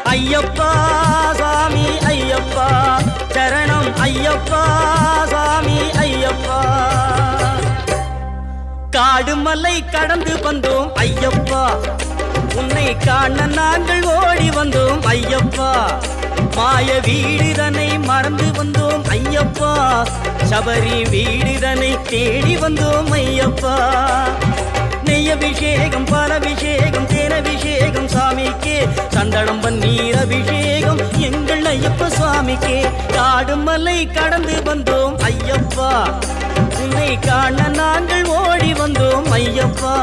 ஐயப்பா சாமி ஐயப்பா சரணம் ஐயப்பா சாமி ஐயப்பா காடு மலை கடந்து வந்தோம் ஐயப்பா உன்னை காண நாங்கள் ஓடி வந்தோம் ஐயப்பா மாய வீடுதனை மறந்து வந்தோம் ஐயப்பா சபரி வீடுதனை தேடி வந்தோம் ஐயப்பா நெய்யபிஷேகம் பாலபிஷேகம் தேனபிஷேகம் சாமிக்கே சந்தனம் பன்னீர் அபிஷேகம் எங்கள் ஐயப்ப சுவாமிக்கே காடு மலை கடந்து வந்தோம் ஐயப்பா உன்னை காண நாங்கள் ஓடி வந்தோம் ஐயப்பா